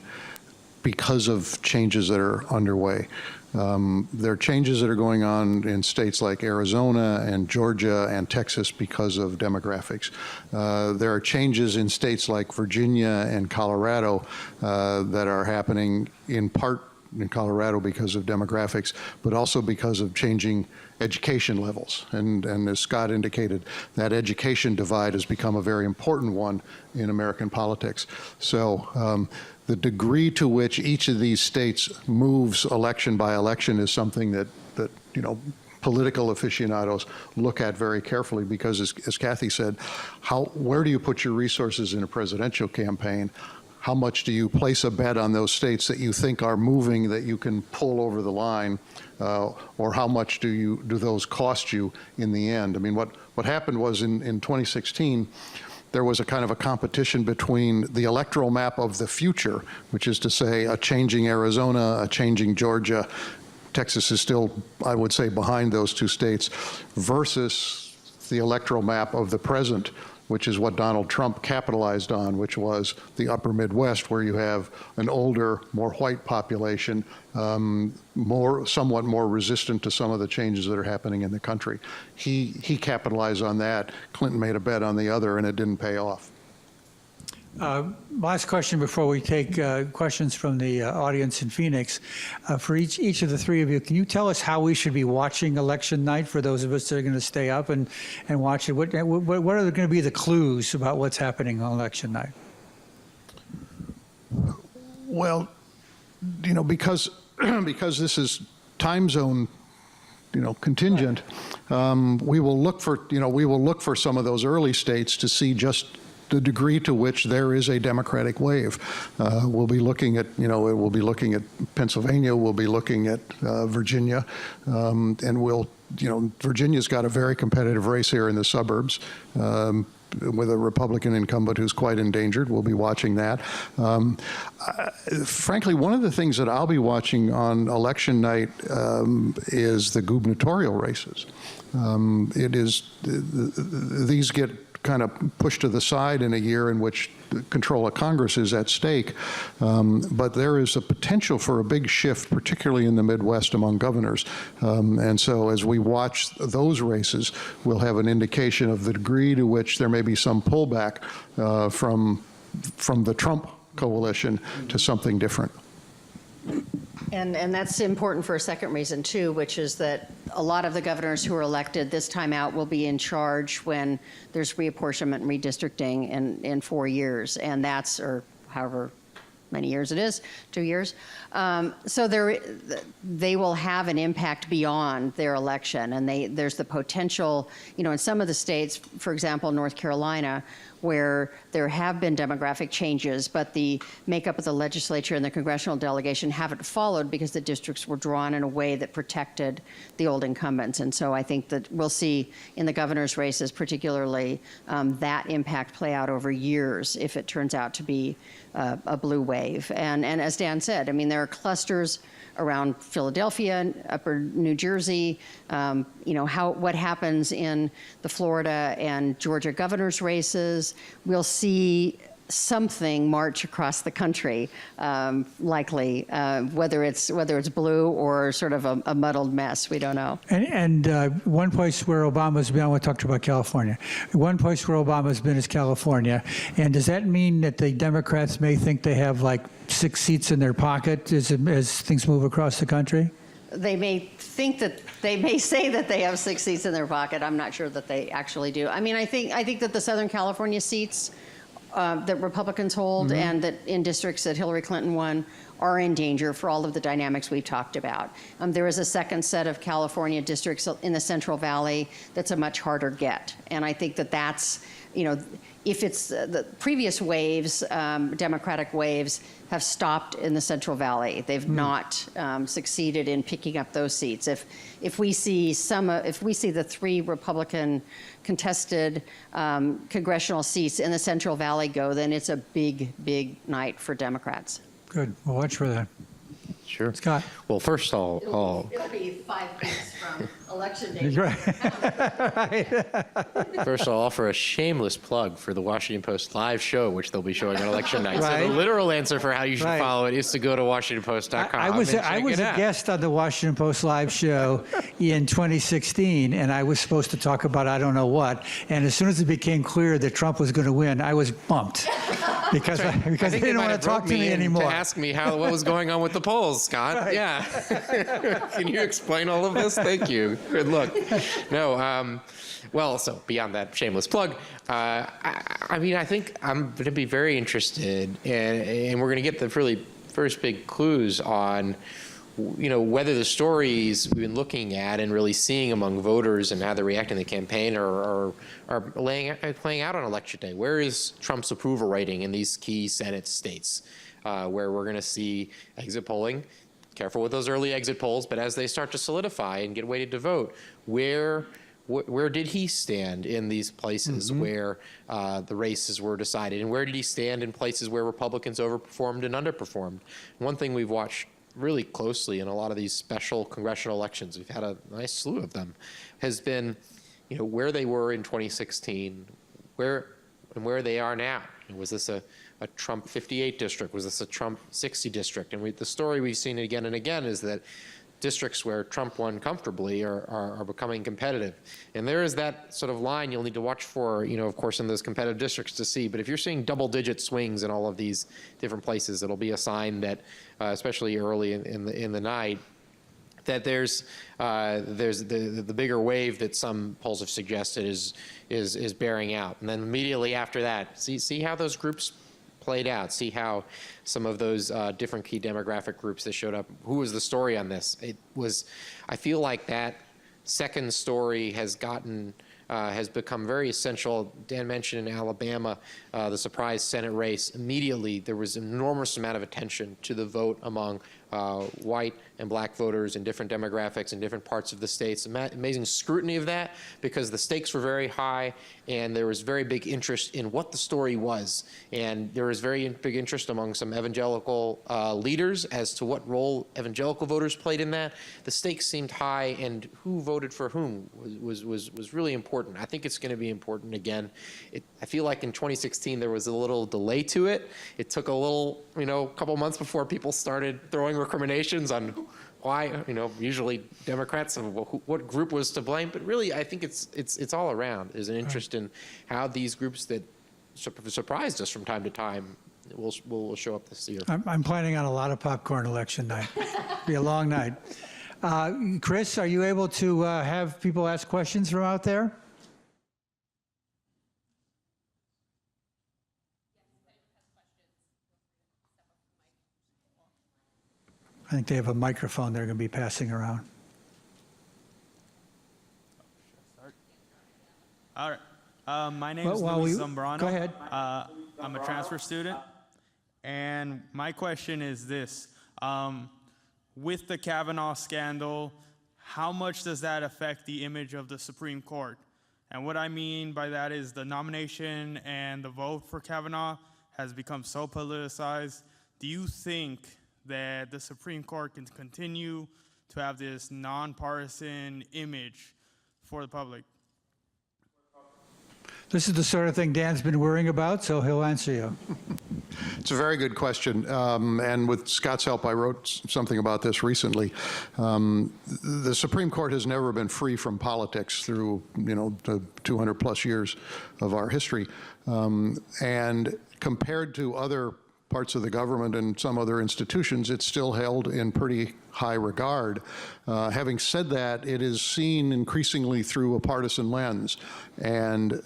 because of changes that are underway. There are changes that are going on in states like Arizona and Georgia and Texas because of demographics. There are changes in states like Virginia and Colorado that are happening in part in Colorado because of demographics, but also because of changing education levels. And as Scott indicated, that education divide has become a very important one in American politics. So the degree to which each of these states moves election by election is something that political aficionados look at very carefully, because as Kathy said, where do you put your resources in a presidential campaign? How much do you place a bet on those states that you think are moving, that you can pull over the line, or how much do those cost you in the end? I mean, what happened was in 2016, there was a kind of a competition between the electoral map of the future, which is to say a changing Arizona, a changing Georgia. Texas is still, I would say, behind those two states, versus the electoral map of the present, which is what Donald Trump capitalized on, which was the upper Midwest, where you have an older, more white population, somewhat more resistant to some of the changes that are happening in the country. He capitalized on that. Clinton made a bet on the other, and it didn't pay off. Last question before we take questions from the audience in Phoenix. For each of the three of you, can you tell us how we should be watching election night for those of us that are going to stay up and watch it? What are going to be the clues about what's happening on election night? Well, because this is time zone, contingent, we will look for some of those early states to see just the degree to which there is a Democratic wave. We'll be looking at, we'll be looking at Pennsylvania, we'll be looking at Virginia, and Virginia's got a very competitive race here in the suburbs. With a Republican incumbent who's quite endangered. We'll be watching that. Frankly, one of the things that I'll be watching on election night is the gubernatorial races. These get kind of pushed to the side in a year in which control of Congress is at stake, but there is a potential for a big shift, particularly in the Midwest among governors. And so as we watch those races, we'll have an indication of the degree to which there may be some pullback from the Trump coalition to something different. And that's important for a second reason, too, which is that a lot of the governors who are elected this time out will be in charge when there's reapportionment and redistricting in 4 years, and that's, or however many years it is, 2 years. So they will have an impact beyond their election, and there's the potential, in some of the states, for example, North Carolina, where there have been demographic changes, but the makeup of the legislature and the congressional delegation haven't followed because the districts were drawn in a way that protected the old incumbents. And so I think that we'll see in the governor's races particularly that impact play out over years if it turns out to be a blue wave. And as Dan said, I mean, there are clusters around Philadelphia, upper New Jersey, what happens in the Florida and Georgia governor's races. We'll see something march across the country, likely, whether it's blue or sort of a muddled mess. We don't know. And one place where Obama's been, I want to talk about California. One place where Obama's been is California. And does that mean that the Democrats may think they have like 6 seats in their pocket as things move across the country? They may think that they may say that they have 6 seats in their pocket. I'm not sure that they actually do. I mean, I think that the Southern California seats that Republicans hold and that in districts that Hillary Clinton won are in danger for all of the dynamics we've talked about. There is a second set of California districts in the Central Valley that's a much harder get. And I think that that's, if it's the previous waves, Democratic waves, have stopped in the Central Valley. They've not succeeded in picking up those seats. If we see the 3 Republican contested congressional seats in the Central Valley go, then it's a big, big night for Democrats. Good. We'll watch for that. Sure. Scott. Well, first I'll It'll be 5 weeks from election day. First, I'll offer a shameless plug for the Washington Post live show, which they'll be showing on election night. Right. So the literal answer for how you should follow it is to go to WashingtonPost.com. I was a guest on the Washington Post live show in 2016, and I was supposed to talk about I don't know what. And as soon as it became clear that Trump was going to win, I was bumped because they didn't want to talk to me anymore. To ask me what was going on with the polls, Scott. Right. Yeah. Can you explain all of this? Thank you. Good luck. No. Well, so beyond that shameless plug, I mean, I think I'm going to be very interested, and we're going to get the really first big clues on, whether the stories we've been looking at and really seeing among voters and how they're reacting to the campaign are playing out on election day. Where is Trump's approval rating in these key Senate states, where we're going to see exit polling? Careful with those early exit polls, but as they start to solidify and get weighted to vote, where did he stand in these places where the races were decided, and where did he stand in places where Republicans overperformed and underperformed? One thing we've watched really closely in a lot of these special congressional elections, we've had a nice slew of them, has been, where they were in 2016, where they are now. Was this a Trump 58 district? Was this a Trump 60 district? And the story we've seen again and again is that districts where Trump won comfortably are becoming competitive. And there is that sort of line you'll need to watch for, of course, in those competitive districts to see. But if you're seeing double-digit swings in all of these different places, it'll be a sign that, especially early in the night, that there's the bigger wave that some polls have suggested is bearing out. And then immediately after that, see how those groups played out, see how some of those different key demographic groups that showed up, who was the story on this? I feel like that second story has gotten has become very essential. Dan mentioned in Alabama, the surprise Senate race. Immediately, there was an enormous amount of attention to the vote among white and black voters in different demographics in different parts of the states. Amazing scrutiny of that because the stakes were very high and there was very big interest in what the story was. And there was very big interest among some evangelical leaders as to what role evangelical voters played in that. The stakes seemed high, and who voted for whom was really important. I think it's going to be important again. I feel like in 2016 there was a little delay to it. It took a little, couple months before people started throwing recriminations on why, usually Democrats and what group was to blame. But really, I think it's all around. There's an interest in how these groups that surprised us from time to time will show up this year. I'm planning on a lot of popcorn election night. Be a long night. Chris, are you able to have people ask questions from out there? I think they have a microphone they're going to be passing around. All right. My name is Luis Zambrano. Go ahead. I'm a transfer student. And my question is this. With the Kavanaugh scandal, how much does that affect the image of the Supreme Court? And what I mean by that is the nomination and the vote for Kavanaugh has become so politicized. Do you think that the Supreme Court can continue to have this nonpartisan image for the public? This is the sort of thing Dan's been worrying about, so he'll answer you. It's a very good question. And with Scott's help, I wrote something about this recently. The Supreme Court has never been free from politics through, the 200 plus years of our history. And compared to other parts of the government and some other institutions, it's still held in pretty high regard. Having said that, it is seen increasingly through a partisan lens. And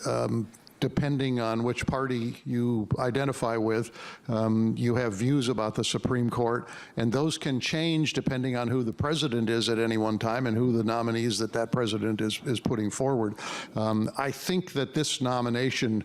depending on which party you identify with, you have views about the Supreme Court, and those can change depending on who the president is at any one time and who the nominees that president is putting forward. I think that this nomination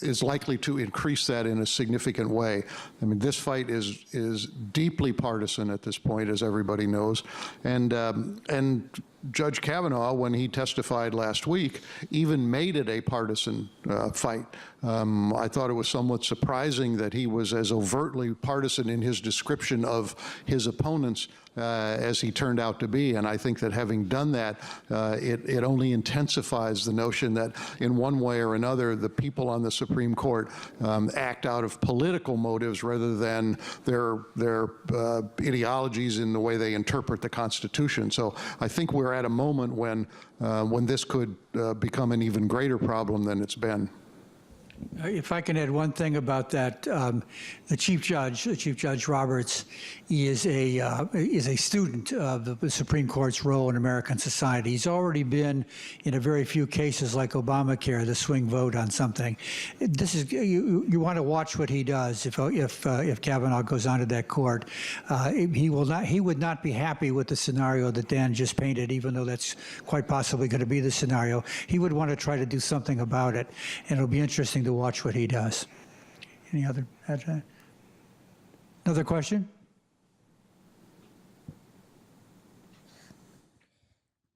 is likely to increase that in a significant way. I mean, this fight is deeply partisan at this point, as everybody knows, and Judge Kavanaugh, when he testified last week, even made it a partisan fight. I thought it was somewhat surprising that he was as overtly partisan in his description of his opponents as he turned out to be. And I think that having done that, it only intensifies the notion that in one way or another, the people on the Supreme Court act out of political motives rather than their ideologies in the way they interpret the Constitution. So I think we're at a moment when this could become an even greater problem than it's been. If I can add one thing about that, the Chief Judge Roberts, is a student of the Supreme Court's role in American society. He's already been in a very few cases like Obamacare, the swing vote on something. This is you want to watch what he does if Kavanaugh goes onto that court. He would not be happy with the scenario that Dan just painted, even though that's quite possibly going to be the scenario. He would want to try to do something about it, and it'll be interesting to watch what he does. Any other? Another question?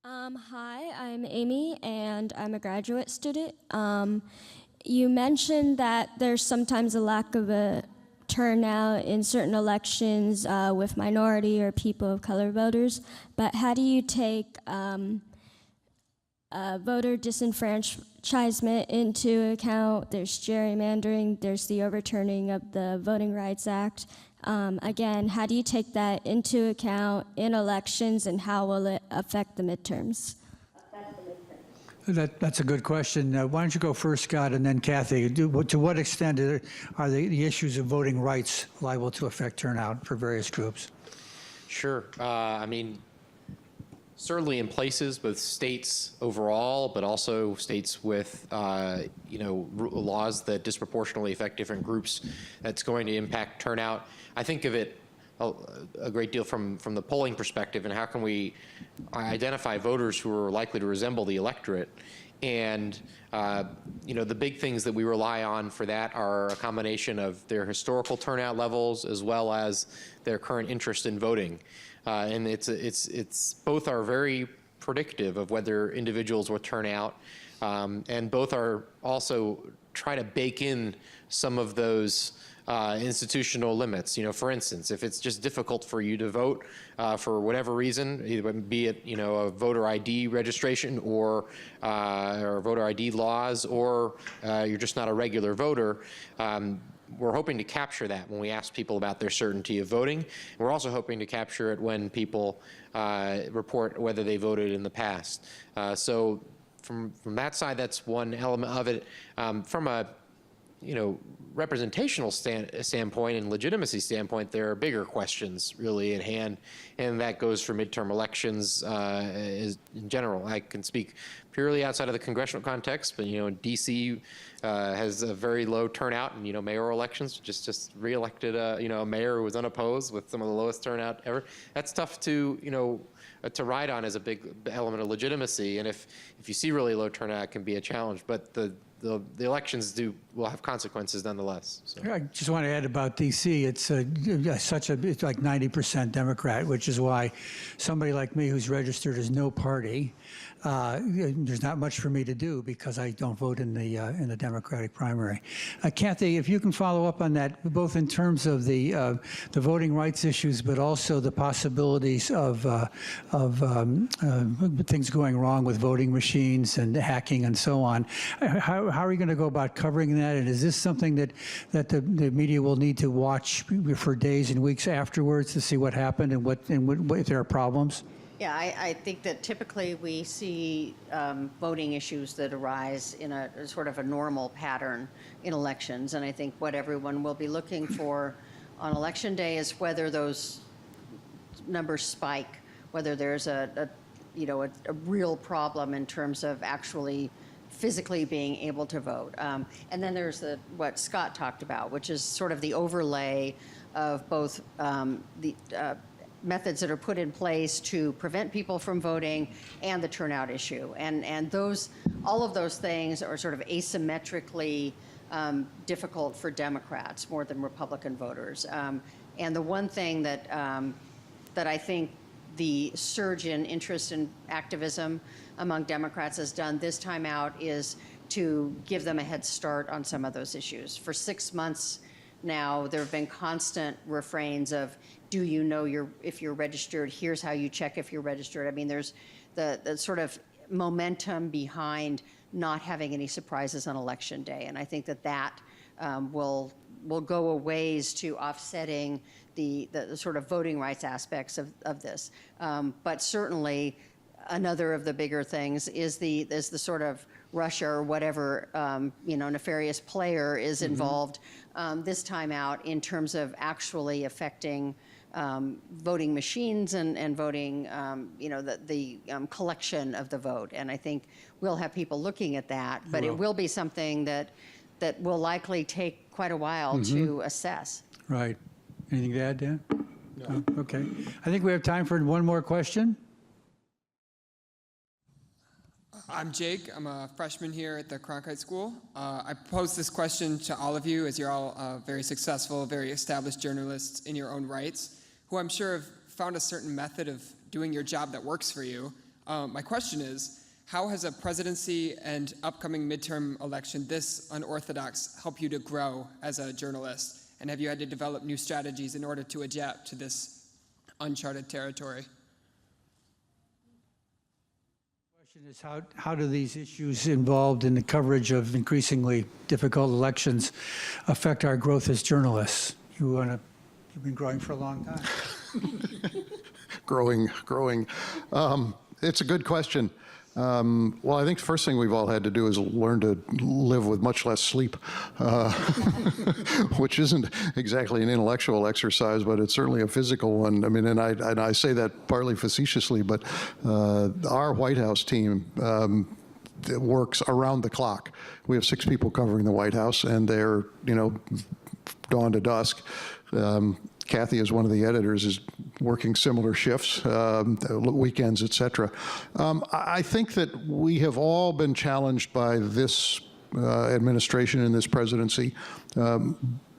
Hi, I'm Amy, and I'm a graduate student. You mentioned that there's sometimes a lack of a turnout in certain elections with minority or people of color voters, but how do you take voter disenfranchisement into account? There's gerrymandering, there's the overturning of the Voting Rights Act. Again, how do you take that into account in elections, and how will it affect the midterms? That's a good question. Why don't you go first, Scott, and then Kathy? To what extent are the issues of voting rights liable to affect turnout for various groups? Sure. I mean, certainly in places, both states overall, but also states with, laws that disproportionately affect different groups, that's going to impact turnout. I think of it a great deal from the polling perspective, and how can we identify voters who are likely to resemble the electorate. And the big things that we rely on for that are a combination of their historical turnout levels as well as their current interest in voting. And it's both are very predictive of whether individuals will turn out, and both are also try to bake in some of those institutional limits. For instance, if it's just difficult for you to vote for whatever reason, either be it a voter ID registration or voter ID laws, or you're just not a regular voter, we're hoping to capture that when we ask people about their certainty of voting. We're also hoping to capture it when people report whether they voted in the past. So from that side, that's one element of it. From a representational standpoint and legitimacy standpoint, there are bigger questions really at hand, and that goes for midterm elections in general. I can speak purely outside of the congressional context, but DC has a very low turnout in mayoral elections. Just reelected a mayor who was unopposed with some of the lowest turnout ever. That's tough to ride on as a big element of legitimacy, and if you see really low turnout, it can be a challenge. But the elections will have consequences nonetheless. So. I just want to add about D.C. It's it's like 90% Democrat, which is why somebody like me who's registered as no party, there's not much for me to do because I don't vote in the Democratic primary. Kathy, if you can follow up on that, both in terms of the voting rights issues, but also the possibilities of things going wrong with voting machines and hacking and so on. How are you going to go about covering that? And is this something that the media will need to watch for days and weeks afterwards to see what happened and what if there are problems? Yeah, I think that typically we see voting issues that arise in a sort of a normal pattern in elections. And I think what everyone will be looking for on election day is whether those numbers spike, whether there's a real problem in terms of actually physically being able to vote. And then there's what Scott talked about, which is sort of the overlay of both the methods that are put in place to prevent people from voting and the turnout issue. And all of those things are sort of asymmetrically difficult for Democrats more than Republican voters. And the one thing that I think the surge in interest in activism among Democrats has done this time out is to give them a head start on some of those issues. For 6 months now, there have been constant refrains of, do you know if you're registered? Here's how you check if you're registered. I mean, there's the sort of momentum behind not having any surprises on election day. And I think that will go a ways to offsetting the sort of voting rights aspects of this. But certainly another of the bigger things is the sort of Russia or whatever nefarious player is involved this time out in terms of actually affecting voting machines and voting, the collection of the vote. And I think we'll have people looking at that, but it will be something that will likely take quite a while to assess. Right. Anything to add, Dan? No. Oh, okay. I think we have time for one more question. I'm Jake. I'm a freshman here at the Cronkite School. I pose this question to all of you as you're all very successful, very established journalists in your own rights, who I'm sure have found a certain method of doing your job that works for you. My question is, how has a presidency and upcoming midterm election this unorthodox help you to grow as a journalist? And have you had to develop new strategies in order to adapt to this uncharted territory? The question is, how do these issues involved in the coverage of increasingly difficult elections affect our growth as journalists? You've been growing for a long time. Growing. It's a good question. Well, I think the first thing we've all had to do is learn to live with much less sleep, which isn't exactly an intellectual exercise, but it's certainly a physical one. I mean, and I say that partly facetiously, but our White House team works around the clock. We have 6 people covering the White House, and they're, dawn to dusk. Kathy, as one of the editors, is working similar shifts, weekends, et cetera. I think that we have all been challenged by this administration and this presidency,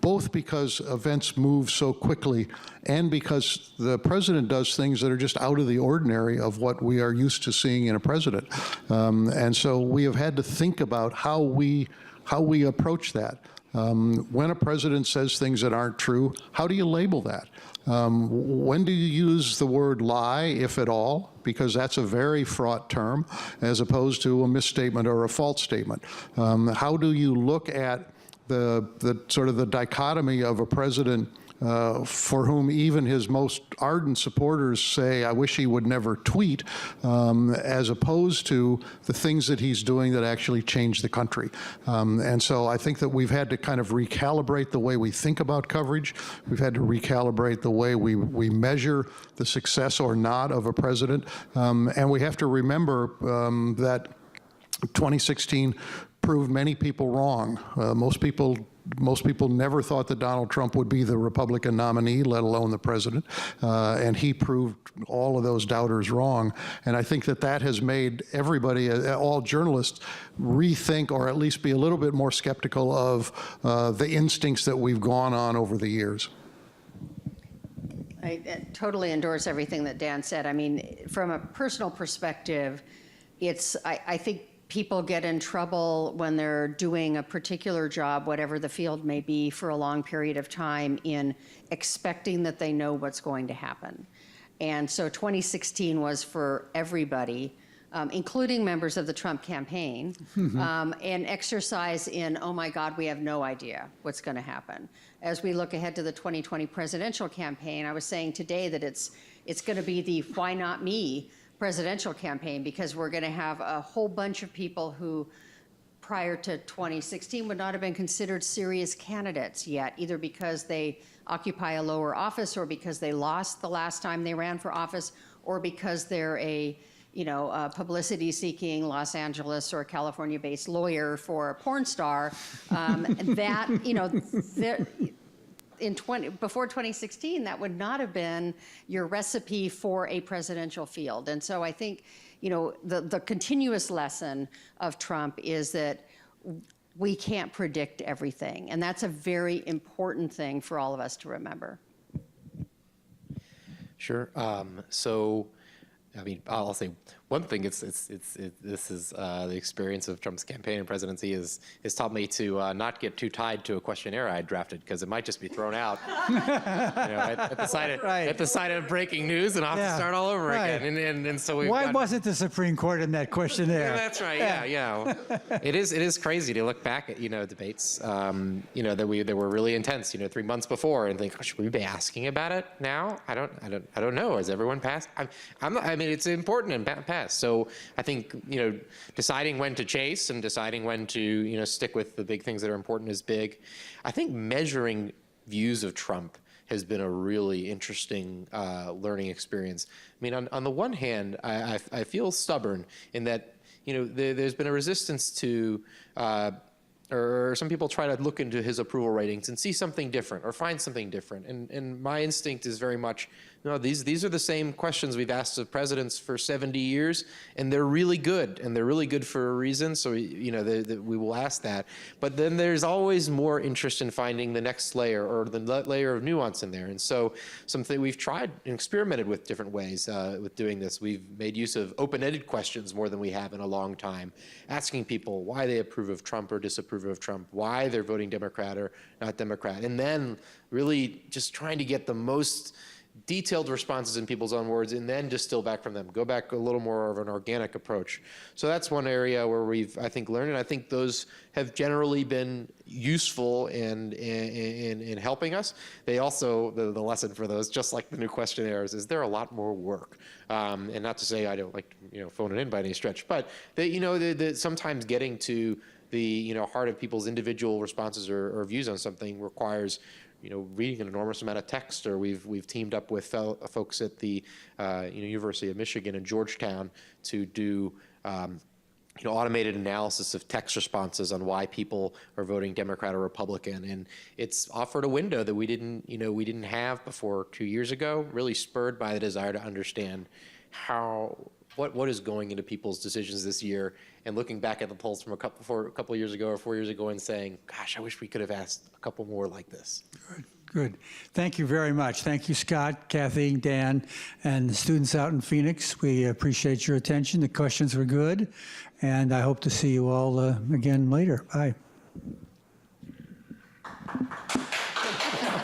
both because events move so quickly and because the president does things that are just out of the ordinary of what we are used to seeing in a president. And so we have had to think about how we approach that. When a president says things that aren't true, how do you label that? When do you use the word lie, if at all? Because that's a very fraught term, as opposed to a misstatement or a false statement. How do you look at the sort of the dichotomy of a president for whom even his most ardent supporters say, I wish he would never tweet, as opposed to the things that he's doing that actually change the country. And so I think that we've had to kind of recalibrate the way we think about coverage. We've had to recalibrate the way we measure the success or not of a president. And we have to remember that 2016 proved many people wrong. Most people never thought that Donald Trump would be the Republican nominee, let alone the president, and he proved all of those doubters wrong. And I think that that has made everybody, all journalists, rethink or at least be a little bit more skeptical of the instincts that we've gone on over the years. I totally endorse everything that Dan said. I mean, from a personal perspective, I think people get in trouble when they're doing a particular job, whatever the field may be, for a long period of time in expecting that they know what's going to happen. And so 2016 was for everybody, including members of the Trump campaign, an exercise in, oh my God, we have no idea what's going to happen. As we look ahead to the 2020 presidential campaign, I was saying today that it's going to be the why not me presidential campaign, because we're going to have a whole bunch of people who prior to 2016 would not have been considered serious candidates yet, either because they occupy a lower office or because they lost the last time they ran for office, or because they're a publicity-seeking Los Angeles or California-based lawyer for a porn star. Before 2016, that would not have been your recipe for a presidential field. And so I think, the continuous lesson of Trump is that we can't predict everything. And that's a very important thing for all of us to remember. Sure. So, I mean, I'll say one thing. This is the experience of Trump's campaign and presidency has taught me to not get too tied to a questionnaire I drafted, because it might just be thrown out at the sign of breaking news, and I'll have to start all over again. And so why wasn't the Supreme Court in that questionnaire? Yeah, that's right. Yeah. It is crazy to look back at debates that were really intense 3 months before and think, oh, should we be asking about it now? I don't know. Has everyone passed? I mean, it's important and passed. So I think deciding when to chase and deciding when to stick with the big things that are important is big. I think measuring views of Trump has been a really interesting learning experience. I mean, on the one hand, I feel stubborn in that there's been a resistance to. Or some people try to look into his approval ratings and see something different or find something different. And my instinct is very much, no, these are the same questions we've asked of presidents for 70 years, and they're really good, and they're really good for a reason, so we will ask that. But then there's always more interest in finding the next layer or the layer of nuance in there. And so something we've tried and experimented with different ways with doing this. We've made use of open-ended questions more than we have in a long time, asking people why they approve of Trump or disapprove of Trump, why they're voting Democrat or not Democrat, and then really just trying to get the most detailed responses in people's own words and then distill back from them, go back a little more of an organic approach. So that's one area where we've, I think, learned, and I think those have generally been useful in helping us. They also, the lesson for those, just like the new questionnaires, is they're a lot more work. And not to say I don't like, phone it in by any stretch, but sometimes getting to the heart of people's individual responses or views on something requires reading an enormous amount of text, or we've teamed up with folks at the University of Michigan and Georgetown to do automated analysis of text responses on why people are voting Democrat or Republican, and it's offered a window that we didn't have before 2 years ago. Really spurred by the desire to understand what is going into people's decisions this year, and looking back at the polls from a couple years ago or 4 years ago and saying, gosh, I wish we could have asked a couple more like this. Good. Thank you very much. Thank you, Scott, Kathleen, Dan, and the students out in Phoenix. We appreciate your attention. The questions were good, and I hope to see you all again later. Bye.